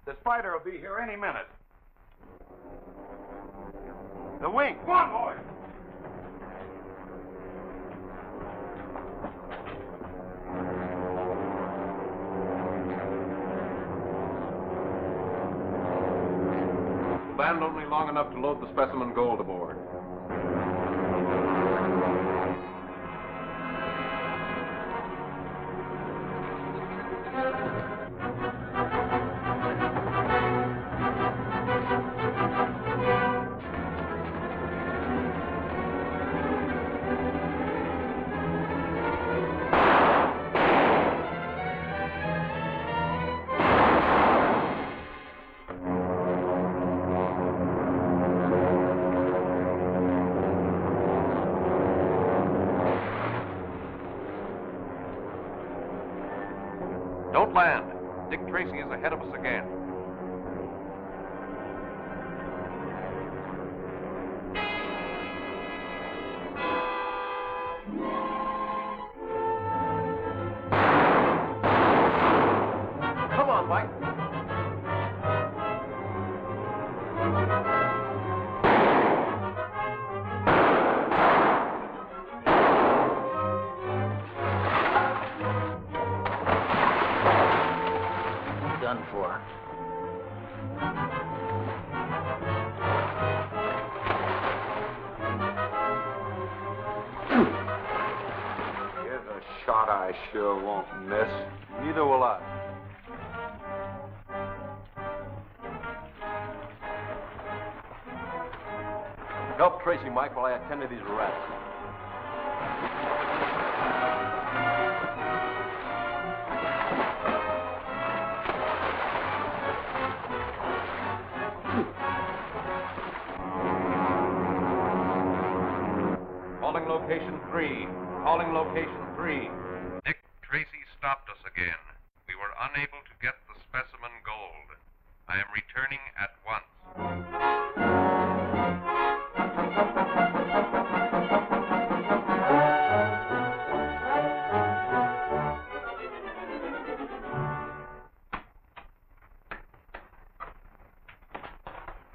The spider will be here any minute. The wing. Come on, boys. Land only long enough to load the specimen gold aboard. Don't land. Dick Tracy is ahead of us again. Come on, Mike. Done for. Here's a shot I sure won't miss. Neither will I. Help Tracy, Mike, while I attend to these rats. Calling location 3. Calling location 3. Dick Tracy stopped us again. We were unable to get the specimen gold. I am returning at once.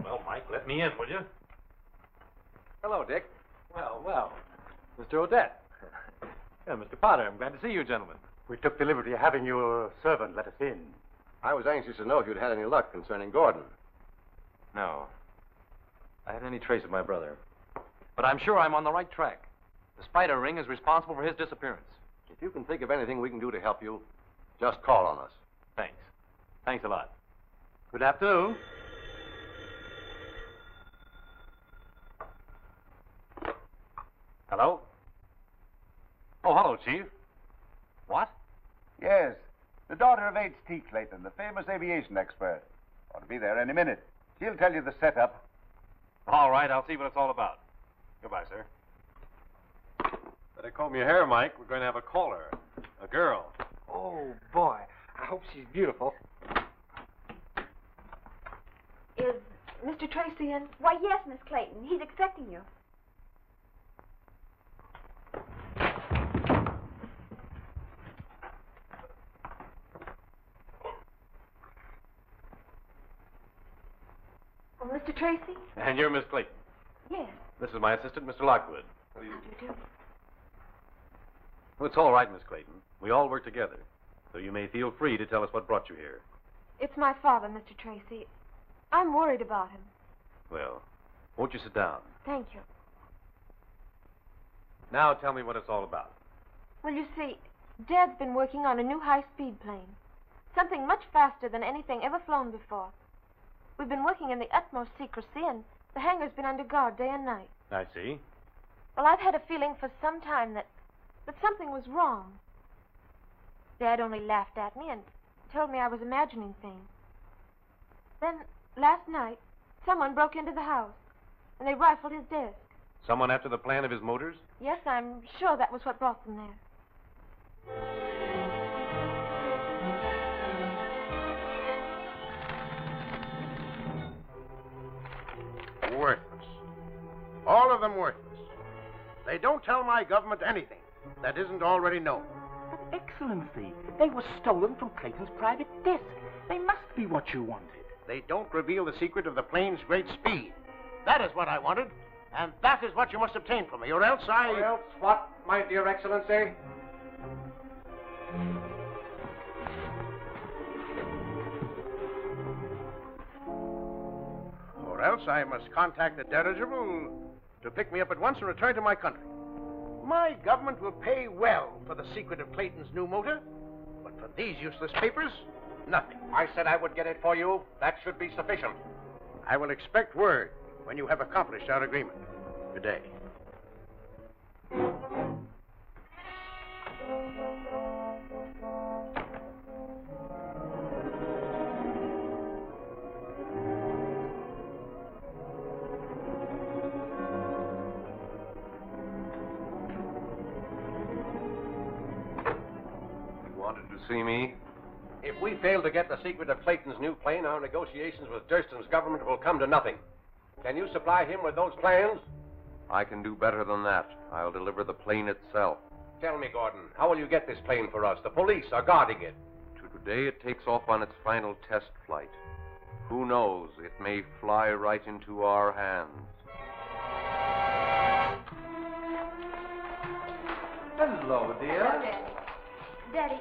Well, Mike, let me in, will you? Hello, Dick. Well. Mr. Odette. Yeah, Mr. Potter, I'm glad to see you, gentlemen. We took the liberty of having your servant let us in. I was anxious to know if you'd had any luck concerning Gordon. No. I haven't any trace of my brother. But I'm sure I'm on the right track. The spider ring is responsible for his disappearance. If you can think of anything we can do to help you, just call on us. Thanks. Thanks a lot. Good afternoon. Hello? Oh, hello, Chief. What? Yes, the daughter of H.T. Clayton, the famous aviation expert. Ought to be there any minute. She'll tell you the setup. All right, I'll see what it's all about. Goodbye, sir. Better comb your hair, Mike. We're going to have a caller. A girl. Oh, boy. I hope she's beautiful. Is Mr. Tracy in? Why, yes, Miss Clayton. He's expecting you. Oh, Mr. Tracy? And you're Miss Clayton. Yes. This is my assistant, Mr. Lockwood. How do you do? Well, it's all right, Miss Clayton. We all work together. So you may feel free to tell us what brought you here. It's my father, Mr. Tracy. I'm worried about him. Well, won't you sit down? Thank you. Now tell me what it's all about. Well, you see, Dad's been working on a new high-speed plane. Something much faster than anything ever flown before. We've been working in the utmost secrecy, and the hangar's been under guard day and night. I see. Well, I've had a feeling for some time that something was wrong. Dad only laughed at me and told me I was imagining things. Then, last night, someone broke into the house, and they rifled his desk. Someone after the plan of his motors? Yes, I'm sure that was what brought them there. Worthless. All of them worthless. They don't tell my government anything that isn't already known. But, Excellency, they were stolen from Clayton's private desk. They must be what you wanted. They don't reveal the secret of the plane's great speed. That is what I wanted, and that is what you must obtain from me, or else I... Or else what, my dear Excellency? Or else I must contact the dirigible to pick me up at once and return to my country. My government will pay well for the secret of Clayton's new motor, but for these useless papers, nothing. I said I would get it for you. That should be sufficient. I will expect word when you have accomplished our agreement. Good day. See me? If we fail to get the secret of Clayton's new plane, our negotiations with Durston's government will come to nothing. Can you supply him with those plans? I can do better than that. I'll deliver the plane itself. Tell me, Gordon, how will you get this plane for us? The police are guarding it. Today it takes off on its final test flight. Who knows? It may fly right into our hands. Hello, dear. Hello, Daddy. Daddy,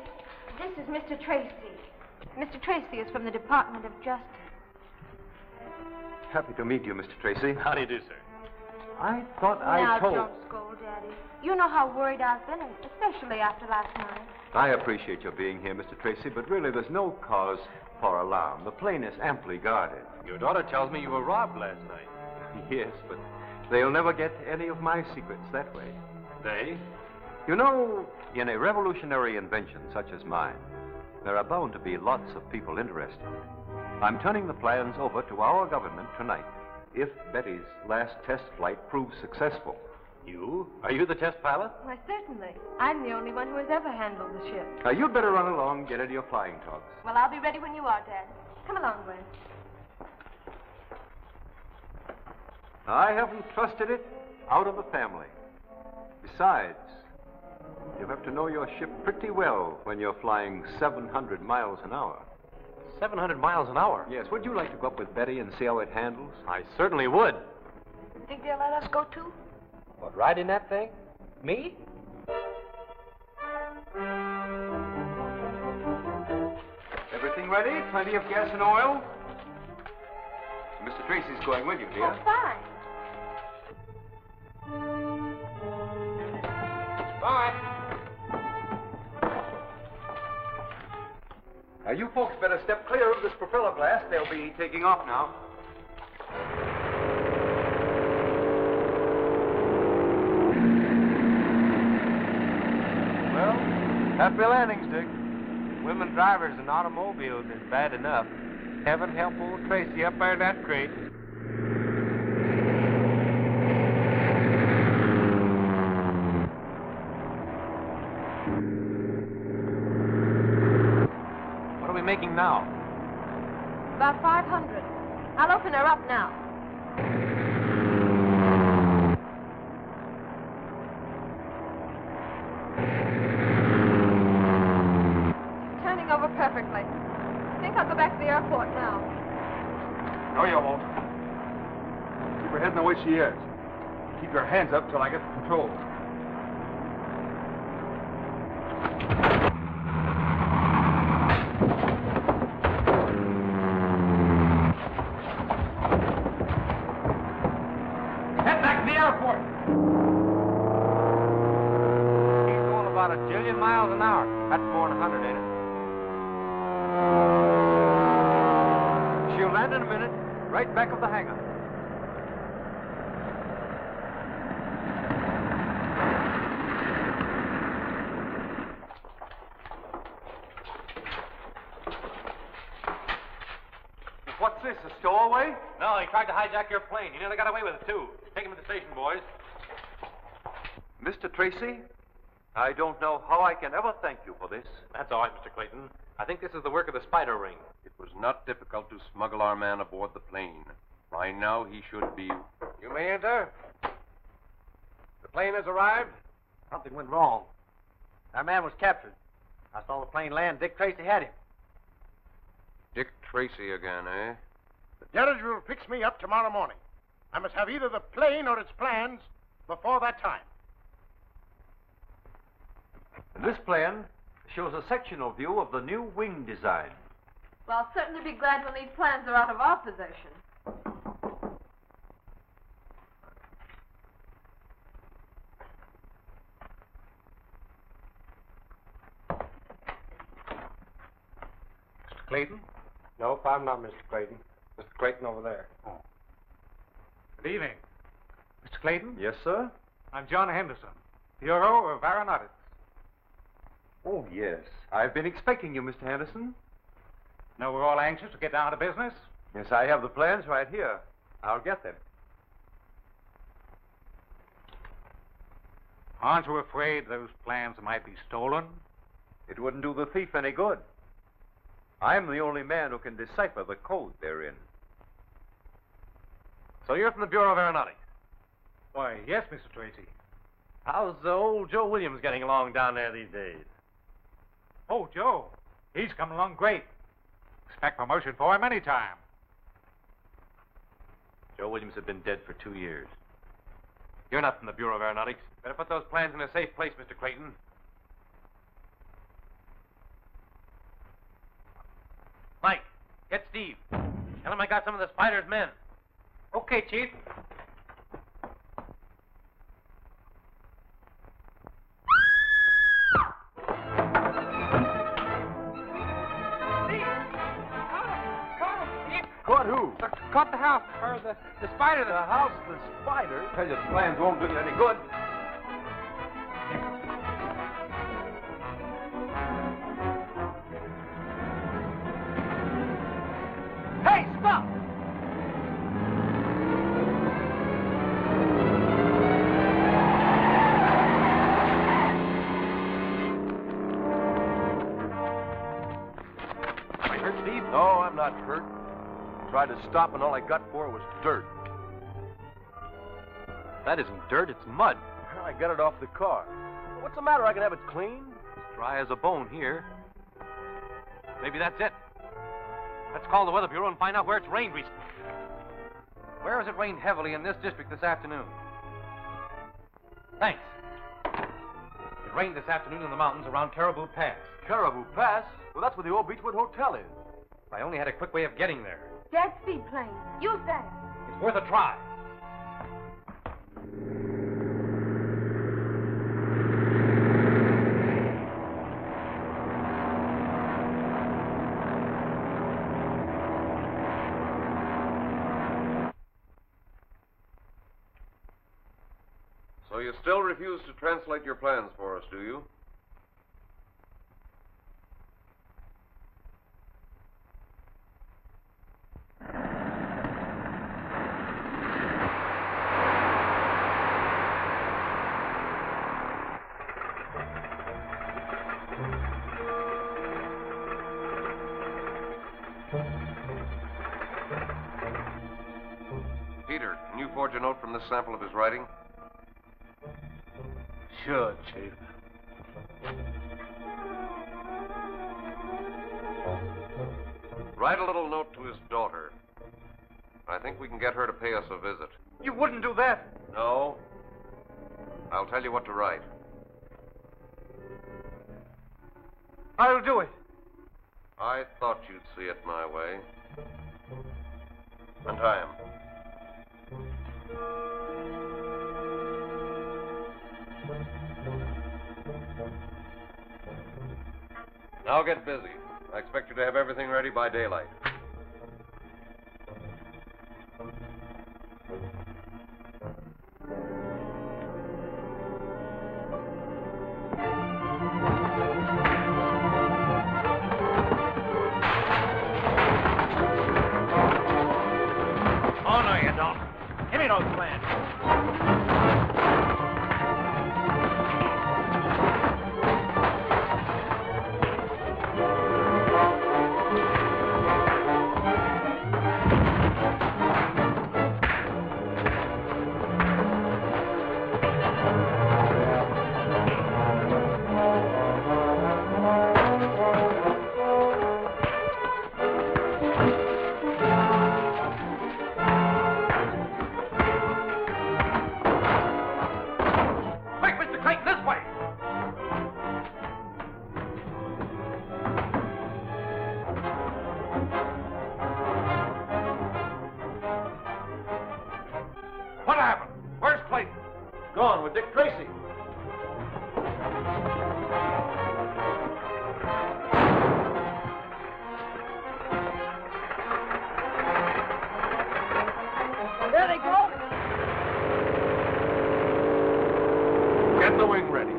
this is Mr. Tracy. Mr. Tracy is from the Department of Justice. Happy to meet you, Mr. Tracy. How do you do, sir? I thought Now, I told... don't scold, Daddy. You know how worried I've been, and especially after last night. I appreciate your being here, Mr. Tracy, but really there's no cause for alarm. The plane is amply guarded. Your daughter tells me you were robbed last night. Yes, but they'll never get any of my secrets that way. They? You know, in a revolutionary invention such as mine, there are bound to be lots of people interested. I'm turning the plans over to our government tonight, if Betty's last test flight proves successful. You? Are you the test pilot? Why, certainly. I'm the only one who has ever handled the ship. Now, you'd better run along and get into your flying togs. Well, I'll be ready when you are, Dad. Come along, Gwen. I haven't trusted it out of the family. Besides, you have to know your ship pretty well when you're flying 700 miles an hour. 700 miles an hour? Yes, would you like to go up with Betty and see how it handles? I certainly would. Think they'll let us go, too? What, ride in that thing? Me? Everything ready? Plenty of gas and oil? Mr. Tracy's going with you, dear. Oh, fine. Bye. Now, you folks better step clear of this propeller blast. They'll be taking off now. Well, happy landings, Dick. Women drivers in automobiles is bad enough. Heaven help old Tracy up there in that crate. What are we making now? About 500. I'll open her up now. Turning over perfectly. I think I'll go back to the airport now. No, you won't. Keep her heading the way she is. Keep your hands up till I get the control. Head back to the airport. He's going about 1 jillion miles an hour. That's more than 100, ain't it? She'll land in a minute, right back of the hangar. What's this, a stowaway? No, he tried to hijack your plane. He nearly got away with it, too. Take him to the station, boys. Mr. Tracy, I don't know how I can ever thank you for this. That's all right, Mr. Clayton. I think this is the work of the spider ring. It was not difficult to smuggle our man aboard the plane. By now he should be... You may enter. The plane has arrived. Something went wrong. Our man was captured. I saw the plane land. Dick Tracy had him. Dick Tracy again, eh? The dirigible picks me up tomorrow morning. I must have either the plane or its plans before that time. This plan shows a sectional view of the new wing design. Well, I'll certainly be glad when these plans are out of our possession. Mr. Clayton? Nope, I'm not Mr. Clayton. Mr. Clayton over there. Oh. Good evening. Mr. Clayton? Yes, sir? I'm John Henderson, Bureau of Aeronautics. Oh, yes. I've been expecting you, Mr. Henderson. Know we're all anxious to get down to business? Yes, I have the plans right here. I'll get them. Aren't you afraid those plans might be stolen? It wouldn't do the thief any good. I'm the only man who can decipher the code they're in. So you're from the Bureau of Aeronautics. Why, yes, Mr. Tracy. How's old Joe Williams getting along down there these days? Oh, Joe. He's coming along great. Expect promotion for him any time. Joe Williams has been dead for 2 years. You're not from the Bureau of Aeronautics. Better put those plans in a safe place, Mr. Clayton. Mike, get Steve. Tell him I got some of the Spider's men. Okay, Chief. What, who? Caught the house, or the spider. The house, the spider? Tell you the plans won't do you any good. Hey, stop! Am I hurt, Steve? No, I'm not hurt. Tried to stop, and all I got for was dirt. That isn't dirt, it's mud. I got it off the car. What's the matter? I can have it clean. It's dry as a bone here. Maybe that's it. Let's call the Weather Bureau and find out where it's rained recently. Where has it rained heavily in this district this afternoon? Thanks. It rained this afternoon in the mountains around Caribou Pass. Caribou Pass? Well, that's where the old Beechwood Hotel is. If I only had a quick way of getting there. Dad's seaplane. Use that. It's worth a try. So you still refuse to translate your plans for us, do you? Peter, can you forge a note from this sample of his writing? Sure, Chief. Write a little note to his daughter. I think we can get her to pay us a visit. You wouldn't do that. No. I'll tell you what to write. I'll do it. I thought you'd see it my way. And I am. Now get busy. I expect you to have everything ready by daylight. Oh, no, you don't. Give me those plans. Dick Tracy. There they go. Get the wing ready.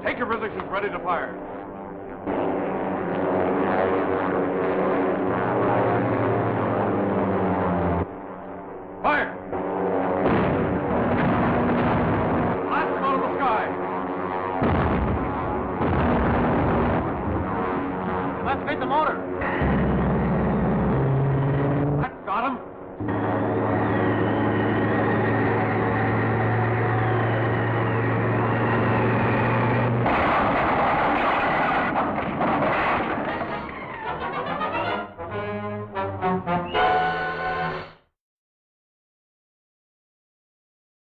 Take your positions, ready to fire. Fire! Blast them out of the sky! Let's hit the motor. That got him.